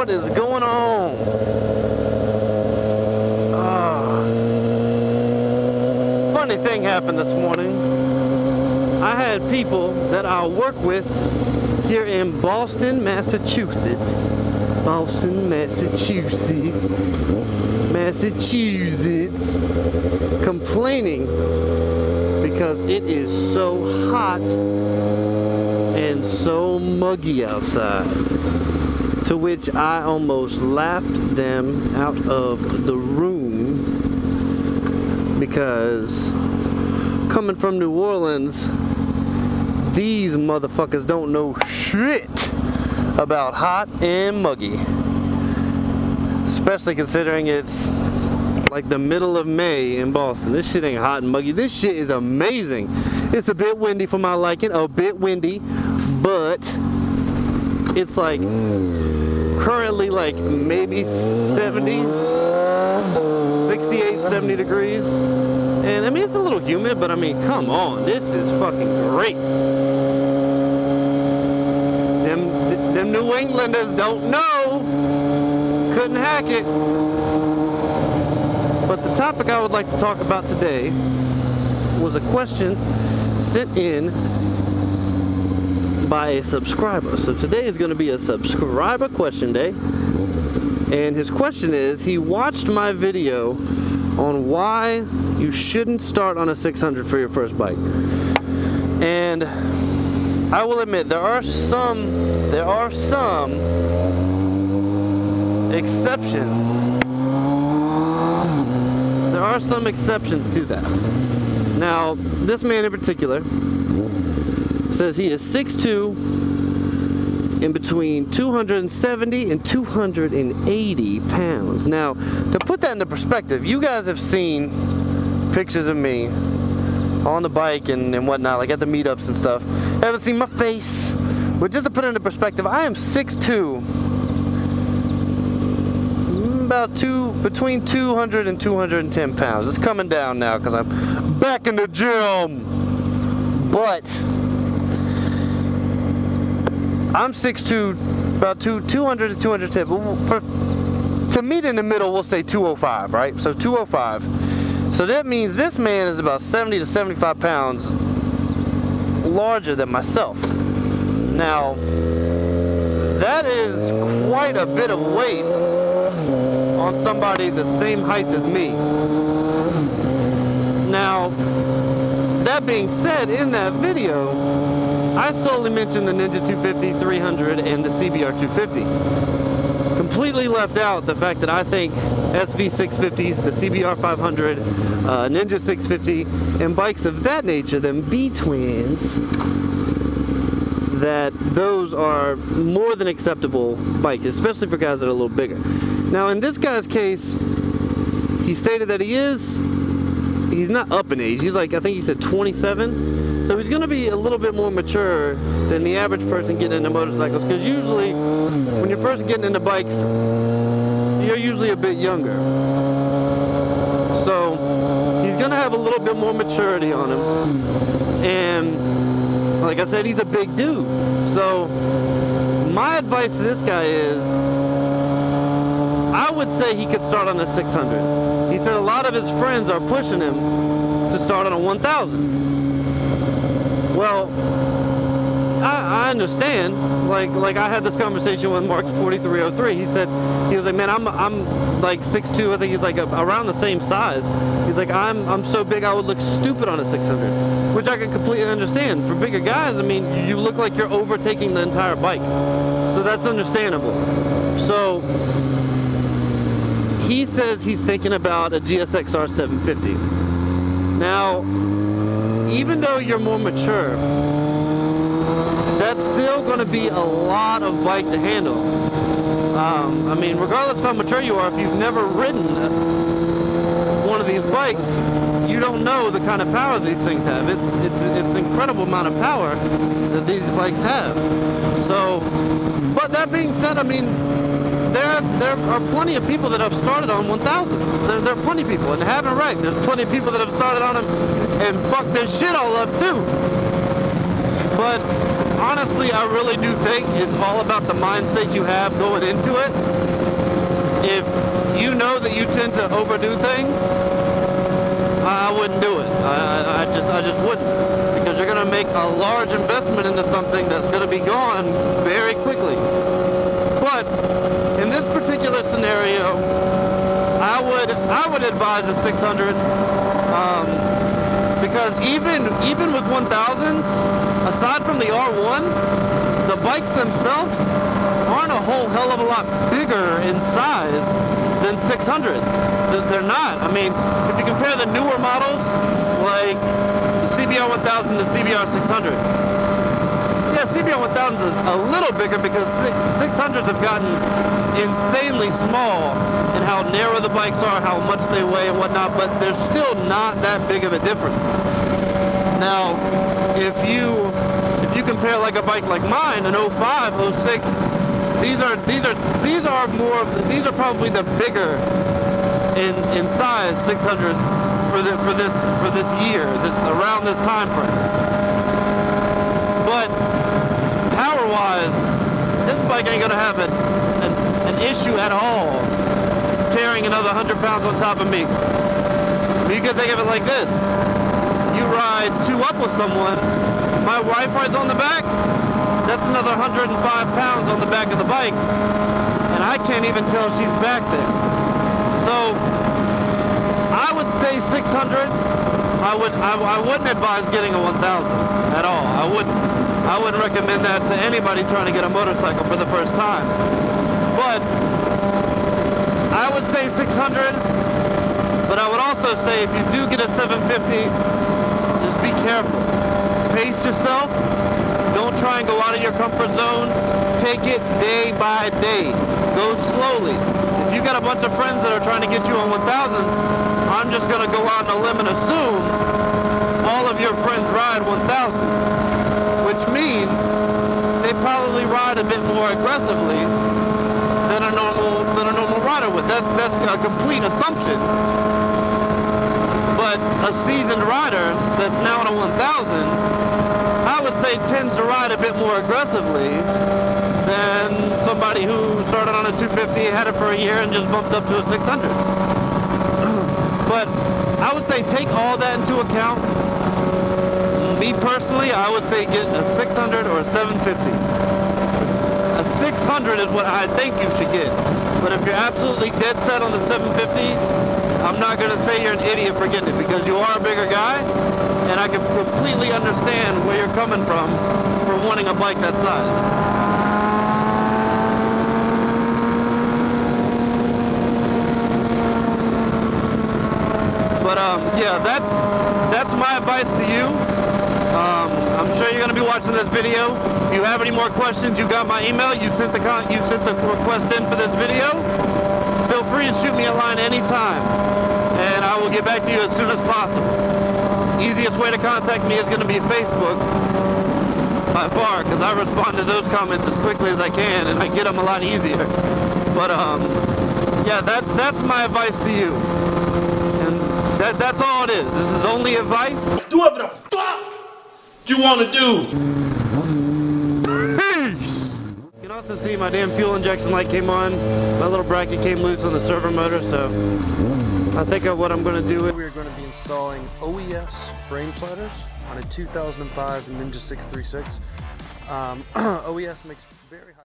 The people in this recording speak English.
what is going on? Funny thing happened this morning. I had people that I work with here in Boston, Massachusetts. Boston, Massachusetts. Complaining because it is so hot and so muggy outside, to which I almost laughed them out of the room, because coming from New Orleans, these motherfuckers don't know shit about hot and muggy, especially considering it's like the middle of May in Boston. This shit ain't hot and muggy. This shit is amazing. It's a bit windy for my liking, a bit windy, but it's like currently like maybe 68, 70 degrees. And I mean, it's a little humid, but I mean, come on, this is fucking great. Them New Englanders don't know. Couldn't hack it. But the topic I would like to talk about today was a question sent in by a subscriber. So today is going to be a subscriber question day. And his question is, he watched my video on why you shouldn't start on a 600 for your first bike. And I will admit, there are some exceptions. There are some exceptions to that. Now, this man in particular says he is 6'2", in between 270 and 280 pounds. Now, to put that into perspective, you guys have seen pictures of me on the bike and whatnot, like at the meetups and stuff. Haven't seen my face, but just to put it into perspective, I am 6'2", between 200 and 210 pounds. It's coming down now because I'm back in the gym. But I'm 6'2", about 200 to 210. To meet in the middle, we'll say 205, right? So 205. So that means this man is about 70 to 75 pounds larger than myself. Now, that is quite a bit of weight on somebody the same height as me. Now, that being said, in that video, I solely mentioned the Ninja 250, 300, and the CBR 250. Completely left out the fact that I think SV 650s, the CBR 500, Ninja 650, and bikes of that nature, them B-twins, that those are more than acceptable bikes, especially for guys that are a little bigger. Now, in this guy's case, he stated that he's not up in age. He's like, I think he said 27. So he's going to be a little bit more mature than the average person getting into motorcycles, because usually when you're first getting into bikes, you're usually a bit younger. So he's going to have a little bit more maturity on him. And like I said, he's a big dude. So my advice to this guy is, I would say he could start on a 600. He said a lot of his friends are pushing him to start on a 1000. Well, I understand. Like I had this conversation with Mark 4303. He was like, man, I'm like 6'2". I think he's like around the same size. He's like, I'm so big I would look stupid on a 600, which I can completely understand. For bigger guys, I mean, you look like you're overtaking the entire bike, so that's understandable. So he says he's thinking about a GSX-R 750. Now, even though you're more mature, that's still going to be a lot of bike to handle. I mean, regardless of how mature you are, if you've never ridden one of these bikes, you don't know the kind of power these things have. It's an incredible amount of power that these bikes have. So, but that being said, I mean, there are plenty of people that have started on 1000s. There are plenty of people, and haven't wrecked. There's plenty of people that have started on them and fucked their shit all up too. But honestly, I really do think it's all about the mindset you have going into it. If you know that you tend to overdo things, I wouldn't do it. I just wouldn't, because you're going to make a large investment into something that's going to be gone very quickly. But in this particular scenario, I would advise a 600, because even with 1000s, aside from the R1, the bikes themselves aren't a whole hell of a lot bigger in size than 600s. They're not. I mean, if you compare the newer models, like the CBR 1000 to CBR 600, yeah, CBR 1000 is a little bigger because 600s have gotten insanely small in how narrow the bikes are, how much they weigh and whatnot, but there's still not that big of a difference. Now, if you compare like a bike like mine, an 05, 06, these are probably the bigger in size 600s for this year, around this time frame. But power-wise, this bike ain't gonna have an issue at all carrying another 100 pounds on top of me. You can think of it like this: you ride 2 up with someone, my wife rides on the back, that's another 105 pounds on the back of the bike, and I can't even tell she's back there. So I would say 600. I wouldn't advise getting a 1000 at all. I wouldn't recommend that to anybody trying to get a motorcycle for the first time. But I would say 600. But I would also say if you do get a 750, just be careful. Pace yourself. Don't try and go out of your comfort zone. Take it day by day. Go slowly. If you got a bunch of friends that are trying to get you on 1000s, I'm just going to go out on a limb and assume all of your friends ride 1000s, which means they probably ride a bit more aggressively than a normal rider would. That's a complete assumption. But a seasoned rider that's now on a 1000, I would say tends to ride a bit more aggressively than somebody who started on a 250, had it for a year, and just bumped up to a 600. But I would say take all that into account. Me personally, I would say get a 600 or a 750. A 600 is what I think you should get. But if you're absolutely dead set on the 750, I'm not going to say you're an idiot for getting it, because you are a bigger guy, and I can completely understand where you're coming from for wanting a bike that size. But yeah, that's my advice to you. I'm sure you're going to be watching this video. If you have any more questions, you got my email. You sent the request in for this video. Feel free to shoot me a line anytime, and I will get back to you as soon as possible. Easiest way to contact me is going to be Facebook by far, because I respond to those comments as quickly as I can, and I get them a lot easier. But yeah, that's my advice to you, and that's all it is. This is only advice. Do whatever the fuck you want to do. Peace. You can also see my damn fuel injection light came on. My little bracket came loose on the servo motor, so I think what I'm going to do is we're going to be installing OES frame sliders on a 2005 Ninja 636. OES makes very high